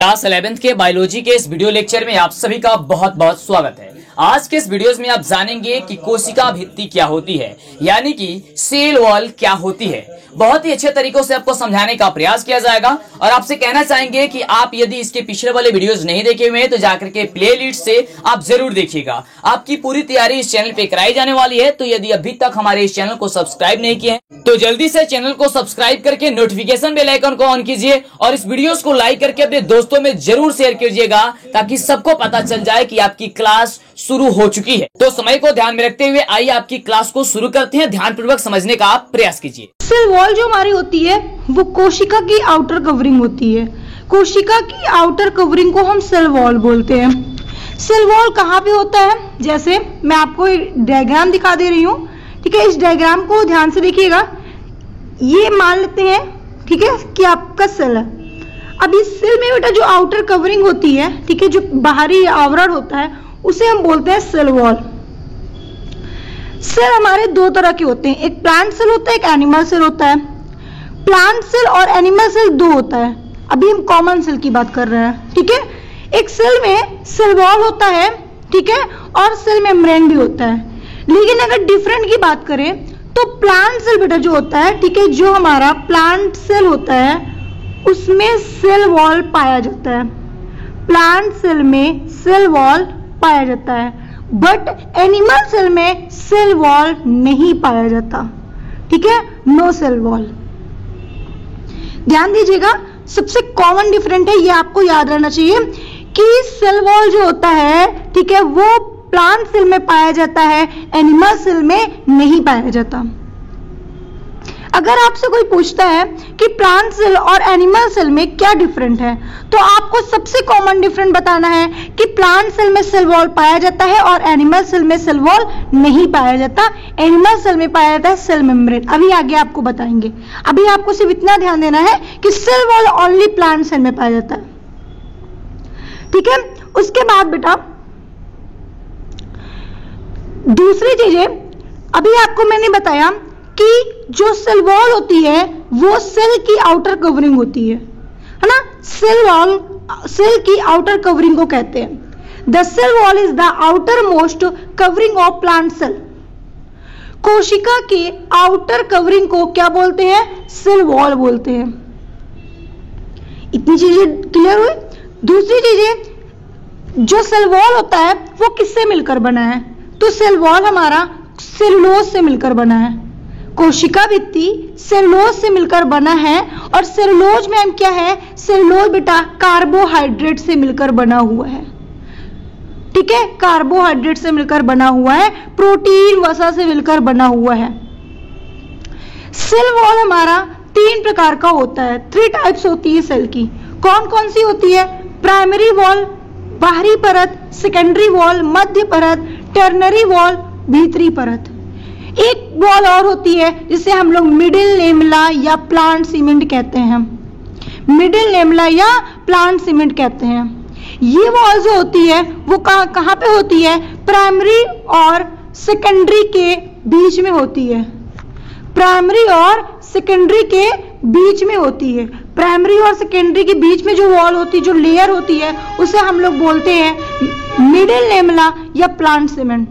Class 11th के biology के इस वीडियो लेक्चर में आप सभी का बहुत बहुत स्वागत है। आज के इस वीडियोस में आप जानेंगे कि कोशिका भित्ति क्या होती है, यानी कि सेल वॉल क्या होती है। बहुत ही अच्छे तरीकों से आपको समझाने का प्रयास किया जाएगा और आपसे कहना चाहेंगे कि आप यदि इसके पिछले वाले वीडियोस नहीं देखे हुए हैं तो जाकर के प्लेलिस्ट से आप जरूर देखिएगा। आपकी पूरी तैयारी इस चैनल पे कराई जाने वाली है, तो यदि अभी तक हमारे इस चैनल को सब्सक्राइब नहीं किए तो जल्दी से चैनल को सब्सक्राइब करके नोटिफिकेशन बेल आइकन को ऑन कीजिए और इस वीडियोस को लाइक करके अपने दोस्तों में जरूर शेयर कीजिएगा, ताकि सबको पता चल जाए कि आपकी क्लास शुरू हो चुकी है। तो समय को ध्यान में रखते हुए आइए आपकी क्लास को शुरू करते हैं। ध्यानपूर्वक समझने का आप प्रयास कीजिए। सेल वॉल जो हमारी होती है वो कोशिका की आउटर कवरिंग होती है। कोशिका की आउटर कवरिंग को हम सेल वॉल बोलते हैं। सेल वॉल कहाँ पे होता है, जैसे मैं आपको एक डायग्राम दिखा दे रही हूँ, ठीक है। इस डायग्राम को ध्यान से देखिएगा। ये मान लेते हैं, ठीक है, कि आपका सेल है। अब इस सेल में बेटा जो आउटर कवरिंग होती है, ठीक है, जो बाहरी आवरण होता है, उसे हम बोलते हैं सेल वॉल। सेल हमारे दो तरह के होते हैं, एक प्लांट सेल होता है, एक एनिमल सेल होता है। प्लांट सेल और एनिमल सेल दो होता है। अभी हम कॉमन सेल की बात कर रहे हैं, ठीक है। एक सेल में सेल वॉल होता है, ठीक है, और सेल मेम्ब्रेन भी होता है। लेकिन अगर डिफरेंट की बात करें तो प्लांट सेल बेटा जो होता है, ठीक है, जो हमारा प्लांट सेल होता है उसमें सेल वॉल पाया जाता है। प्लांट सेल में सेल वॉल पाया जाता है, बट एनिमल सेल में सेल वॉल नहीं पाया जाता, ठीक है, नो सेल वॉल। ध्यान दीजिएगा, सबसे कॉमन डिफरेंट है, ये आपको याद रहना चाहिए कि सेल वॉल जो होता है, ठीक है, वो प्लांट सेल में पाया जाता है, एनिमल सेल में नहीं पाया जाता। अगर आपसे कोई पूछता है कि प्लांट सेल और एनिमल सेल में क्या डिफरेंट है, तो आपको सबसे कॉमन डिफरेंट बताना है कि प्लांट सेल में सेल वॉल पाया जाता है और एनिमल सेल में सेल वॉल नहीं पाया जाता। एनिमल सेल में पाया जाता है सेल मेम्ब्रेन। अभी आगे आपको बताएंगे। अभी आपको सिर्फ इतना ध्यान देना है कि cell wall only plant cell में पाया जाता है, ठीक है। उसके बाद बेटा दूसरी चीजें, अभी आपको मैंने बताया कि जो सेल वॉल होती है वो सेल की आउटर कवरिंग होती है ना। सेल वॉल सेल की आउटर कवरिंग को कहते हैं। The cell wall is the outermost covering of plant cell. कोशिका के आउटर कवरिंग को क्या बोलते हैं? सेल वॉल बोलते हैं। इतनी चीजें क्लियर हुई। दूसरी चीजें, जो सेल वॉल होता है वो किससे मिलकर बना है? तो सेल वॉल हमारा सेलुलोज से मिलकर बना है। कोशिका भित्ति सेलुलोज से मिलकर बना है, और सेलुलोज में हम क्या है? सेलुलोज बेटा कार्बोहाइड्रेट से मिलकर बना हुआ है, ठीक है, कार्बोहाइड्रेट से मिलकर बना हुआ है, प्रोटीन वसा से मिलकर बना हुआ है। सेल वॉल हमारा तीन प्रकार का होता है, 3 टाइप्स होती है सेल की। कौन कौन सी होती है? प्राइमरी वॉल बाहरी परत, सेकेंडरी वॉल मध्य परत, टर्नरी वॉल भीतरी परत। एक वॉल और होती है जिसे हम लोग मिडिल लेमला या प्लांट सीमेंट कहते हैं। मिडिल लेमला या प्लांट सीमेंट कहते हैं। ये वॉल जो होती है वो कहाँ पे होती है? प्राइमरी और सेकेंडरी के बीच में होती है। प्राइमरी और सेकेंडरी के बीच में होती है। प्राइमरी और सेकेंडरी के बीच में जो वॉल होती है, जो लेयर होती है, उसे हम लोग बोलते हैं मिडिल लेमला या प्लांट सीमेंट।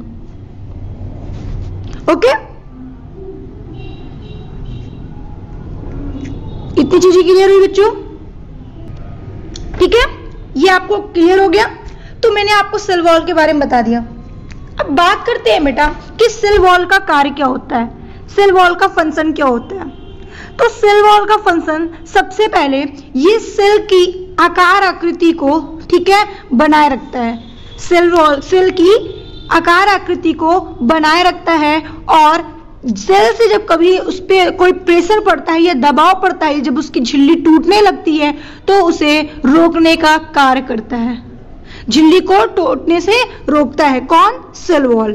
ओके, इतनी चीजें क्लियर हुई बच्चों? ठीक है, ये आपको क्लियर हो गया। तो मैंने आपको सेल वॉल के बारे में बता दिया। अब बात करते हैं बेटा कि सेल वॉल का कार्य क्या होता है, सेल वॉल का फंक्शन क्या होता है। तो सेल वॉल का फंक्शन, सबसे पहले ये सेल की आकार आकृति को, ठीक है, बनाए रखता है। सेल वॉल सेल की आकार आकृति को बनाए रखता है, और सेल से जब कभी उस पर कोई प्रेशर पड़ता है या दबाव पड़ता है, जब उसकी झिल्ली टूटने लगती है तो उसे रोकने का कार्य करता है। झिल्ली को टूटने से रोकता है कौन? Cell wall.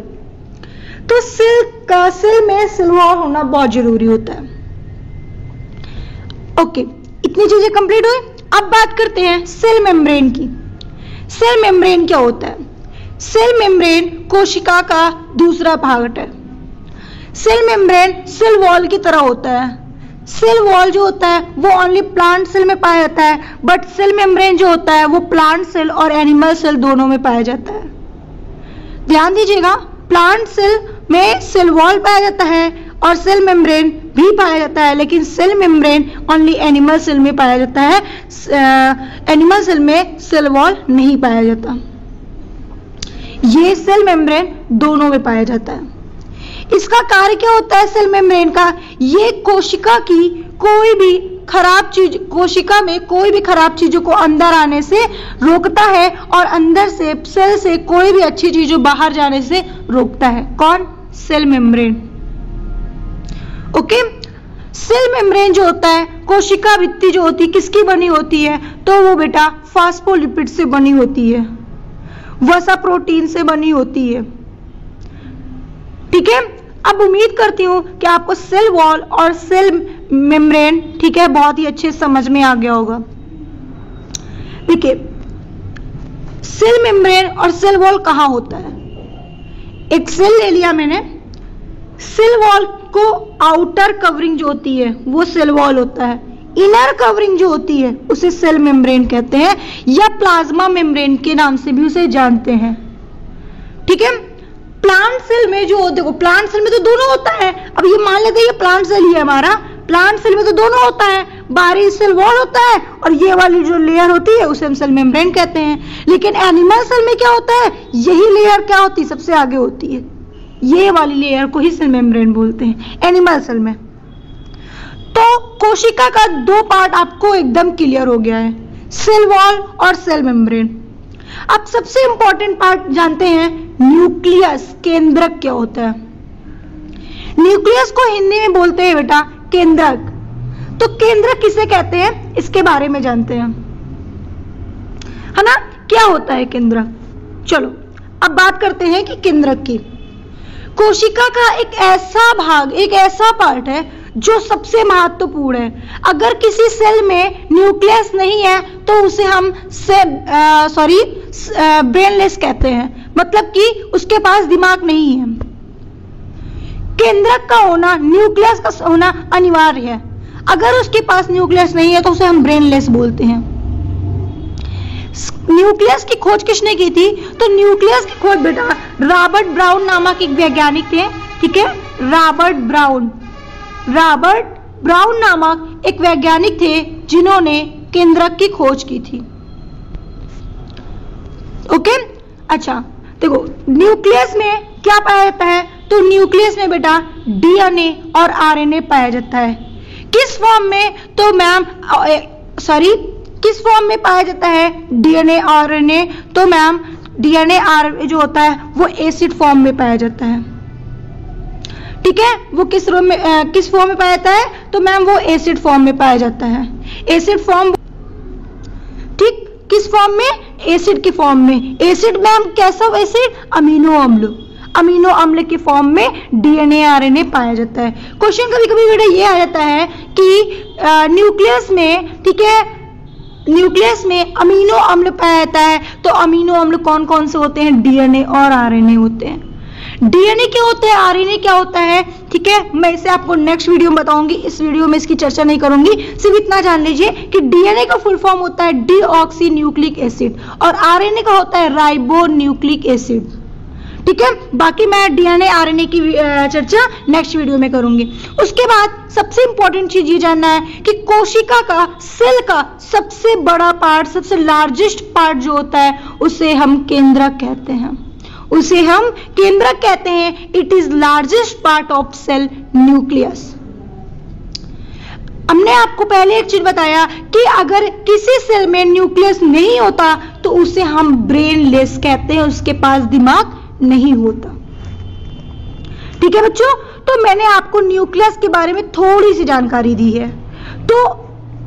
तो सेल में सेल वॉल होना बहुत जरूरी होता है। ओके, इतनी चीजें कंप्लीट हुई। अब बात करते हैं सेल मेम्ब्रेन की। सेल मेम्ब्रेन क्या होता है? सेल मेम्ब्रेन कोशिका का दूसरा भाग है। सेल मेम्ब्रेन सेल वॉल की तरह होता है। सेल वॉल जो होता है वो ओनली प्लांट सेल में पाया जाता है, बट सेल मेम्ब्रेन जो होता है वो प्लांट सेल और एनिमल सेल दोनों में पाया जाता है। ध्यान दीजिएगा, प्लांट सेल में सेल वॉल पाया जाता है और सेल मेम्ब्रेन भी पाया जाता है, लेकिन cell membrane only animal cell में पाया जाता है, एनिमल सेल में सेल वॉल नहीं पाया जाता। ये सेल मेम्ब्रेन दोनों में पाया जाता है। इसका कार्य क्या होता है सेल मेम्ब्रेन का? ये कोशिका की कोई भी खराब चीज, कोशिका में कोई भी खराब चीजों को अंदर आने से रोकता है और अंदर से सेल से कोई भी अच्छी चीजों बाहर जाने से रोकता है। कौन? Cell membrane. Okay, cell membrane जो होता है, कोशिका भित्ति जो होती है किसकी बनी होती है? तो वो बेटा फास्फोलिपिड से बनी होती है, वसा प्रोटीन से बनी होती है। ठीक है, अब उम्मीद करती हूं कि आपको सेल वॉल और सेल मेम्ब्रेन, ठीक है, बहुत ही अच्छे समझ में आ गया होगा। देखिए, सेल मेम्ब्रेन और सेल वॉल कहां होता है? एक सेल ले लिया मैंने, सेल वॉल को आउटर कवरिंग जो होती है वो सेल वॉल होता है, इनर कवरिंग जो होती है उसे सेल मेम्ब्रेन कहते हैं, या प्लाज्मा मेम्ब्रेन के नाम से भी उसे जानते हैं। ठीक है, प्लांट सेल में जो, देखो प्लांट सेल में तो दोनों होता है। अब ये मान लेते हैं ये प्लांट सेल ही है हमारा, प्लांट सेल में तो दोनों होता है, बाहरी सेल वॉल होता है और ये वाली जो लेयर होती है उसे हम सेल मेम्ब्रेन कहते हैं। लेकिन एनिमल सेल में क्या होता है? यही लेयर क्या होती है? सबसे आगे होती है, ये वाली लेयर को ही सेल मेम्ब्रेन बोलते हैं एनिमल सेल में। तो कोशिका का दो पार्ट आपको एकदम क्लियर हो गया है, सेल वॉल और सेल मेम्ब्रेन। अब सबसे इंपॉर्टेंट पार्ट जानते हैं, न्यूक्लियस, केंद्रक क्या होता है? न्यूक्लियस को हिंदी में बोलते हैं बेटा केंद्रक। तो केंद्रक किसे कहते हैं इसके बारे में जानते हैं, है ना? क्या होता है केंद्रक? चलो अब बात करते हैं कि केंद्रक की। कोशिका का एक ऐसा भाग, एक ऐसा पार्ट है जो सबसे महत्वपूर्ण है। अगर किसी सेल में न्यूक्लियस नहीं है तो उसे हम ब्रेनलेस कहते हैं, मतलब कि उसके पास दिमाग नहीं है। केंद्रक का होना, न्यूक्लियस का होना अनिवार्य है। अगर उसके पास न्यूक्लियस नहीं है तो उसे हम ब्रेनलेस बोलते हैं। न्यूक्लियस की खोज किसने की थी? तो न्यूक्लियस की खोज बेटा रॉबर्ट ब्राउन नामक एक वैज्ञानिक थे। ठीक है, रॉबर्ट ब्राउन नामक एक वैज्ञानिक थे जिन्होंने केंद्रक की खोज की थी। ओके, अच्छा देखो न्यूक्लियस में क्या पाया जाता है? तो न्यूक्लियस में बेटा डीएनए और आरएनए पाया जाता है। किस फॉर्म में? तो मैम किस फॉर्म में पाया जाता है डीएनए आरएनए? तो मैम डीएनए आरएनए जो होता है वो एसिड फॉर्म में पाया जाता है। ठीक है, वो किस फॉर्म में पाया जाता है? तो मैम वो एसिड फॉर्म में पाया जाता है। एसिड फॉर्म, ठीक, किस फॉर्म में? एसिड की फॉर्म में। एसिड मैम कैसा एसिड? अमीनो अम्ल, अमीनो अम्ल की फॉर्म में डीएनए आरएनए पाया जाता है। क्वेश्चन कभी कभी बेटा ये आ जाता है कि न्यूक्लियस में, ठीक है, न्यूक्लियस में अमीनो अम्ल पाया जाता है, तो अमीनो अम्ल कौन कौन से होते हैं? डीएनए और आरएनए होते हैं। डीएनए क्या होता है, आरएनए क्या होता है? ठीक है, मैं इसे आपको नेक्स्ट वीडियो में बताऊंगी, इस वीडियो में इसकी चर्चा नहीं करूंगी। सिर्फ इतना जान लीजिए कि डीएनए का फुल फॉर्म होता है डीऑक्सी न्यूक्लिक एसिड और आरएनए का होता है राइबो न्यूक्लिक एसिड। ठीक है, बाकी मैं डीएनए आरएनए की चर्चा नेक्स्ट वीडियो में करूंगी। उसके बाद सबसे इंपॉर्टेंट चीज ये जानना है कि कोशिका का, सेल का सबसे बड़ा पार्ट, सबसे लार्जेस्ट पार्ट जो होता है उसे हम केंद्रक कहते हैं, उसे हम केंद्रक कहते हैं। It is largest part of cell nucleus. हमने आपको पहले एक चीज बताया कि अगर किसी सेल में न्यूक्लियस नहीं होता तो उसे हम ब्रेनलेस कहते हैं, उसके पास दिमाग नहीं होता। ठीक है बच्चों, तो मैंने आपको न्यूक्लियस के बारे में थोड़ी सी जानकारी दी है। तो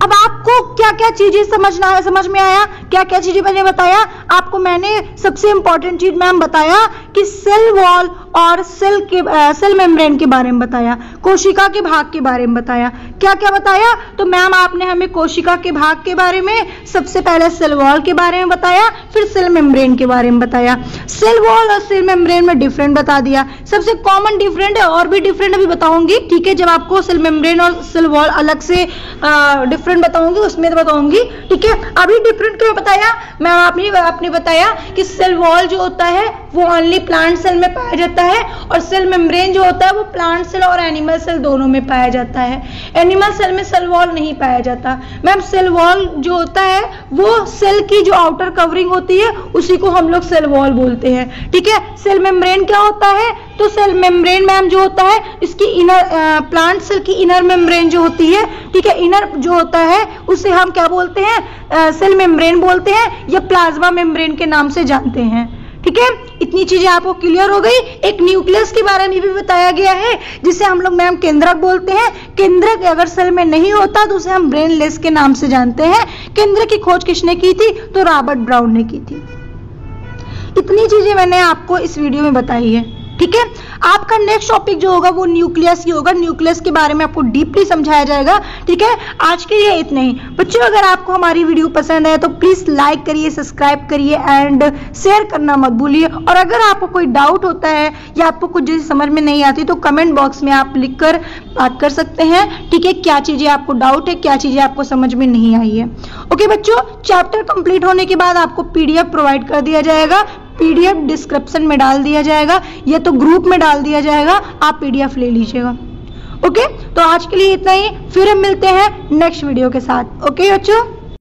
अब आपको क्या क्या चीजें समझ में आया, क्या क्या चीजें मैंने बताया, आपको मैंने सबसे इंपॉर्टेंट चीज मैम बताया कि सेल वॉल और सेल मेम्ब्रेन के बारे में बताया, कोशिका के भाग के बारे में बताया। क्या क्या बताया? तो मैम आपने हमें कोशिका के भाग के बारे में सबसे पहले सेल वॉल के बारे में बताया, फिर सेल मेम्ब्रेन के बारे में बताया। सेल वॉल और सेल मेम्ब्रेन में डिफरेंट बता दिया, सबसे कॉमन डिफरेंट है, और भी डिफरेंट अभी बताऊंगी, ठीक है। जब आपको सेल मेम्ब्रेन और सेल वॉल अलग से डिफरेंट बताऊंगी उसमें बताऊंगी, ठीक है। अभी डिफरेंट क्यों बताया? मैम आपने बताया कि सेल वॉल जो होता है वो ओनली प्लांट सेल में पाया जाता है, और सेल मेम्ब्रेन जो होता है वो प्लांट सेल और एनिमल सेल दोनों में पाया जाता है। एनिमल सेल में सेल वॉल नहीं पाया जाता। मैम सेल वॉल जो होता है वो सेल की जो आउटर कवरिंग होती है उसी को हम लोग सेल वॉल बोलते हैं, ठीक है। सेल मेम्ब्रेन क्या होता है? तो सेल मेम्ब्रेन मैम जो होता है इसकी इनर प्लांट सेल की इनर मेम्ब्रेन जो होती है, ठीक है, इनर जो होता है उसे हम क्या बोलते हैं? सेल मेम्ब्रेन बोलते हैं, या प्लाज्मा मेम्ब्रेन के नाम से जानते हैं, ठीक है। इतनी चीजें आपको क्लियर हो गई। एक न्यूक्लियस के बारे में भी बताया गया है जिसे हम लोग मैम केंद्रक बोलते हैं। केंद्रक अगर सेल में नहीं होता तो उसे हम ब्रेनलेस के नाम से जानते हैं। केंद्रक की खोज किसने की थी? तो रॉबर्ट ब्राउन ने की थी। इतनी चीजें मैंने आपको इस वीडियो में बताई है, ठीक है। आपका नेक्स्ट टॉपिक जो होगा वो न्यूक्लियस ही होगा। न्यूक्लियस के बारे में आपको डीपली समझाया जाएगा, ठीक है। आज के लिए इतना ही बच्चों। अगर आपको हमारी वीडियो पसंद है तो प्लीज लाइक करिए, सब्सक्राइब करिए एंड शेयर करना मत भूलिए। और अगर आपको कोई डाउट होता है या आपको कुछ चीज़ समझ में नहीं आती तो कमेंट बॉक्स में आप लिखकर बात कर सकते हैं, ठीक है। क्या चीजें आपको डाउट है, क्या चीजें आपको समझ में नहीं आई है। ओके बच्चों, चैप्टर कंप्लीट होने के बाद आपको PDF प्रोवाइड कर दिया जाएगा। PDF डिस्क्रिप्शन में डाल दिया जाएगा या तो ग्रुप में डाल दिया जाएगा, आप PDF ले लीजिएगा। ओके, तो आज के लिए इतना ही, फिर हम मिलते हैं नेक्स्ट वीडियो के साथ। ओके बच्चों।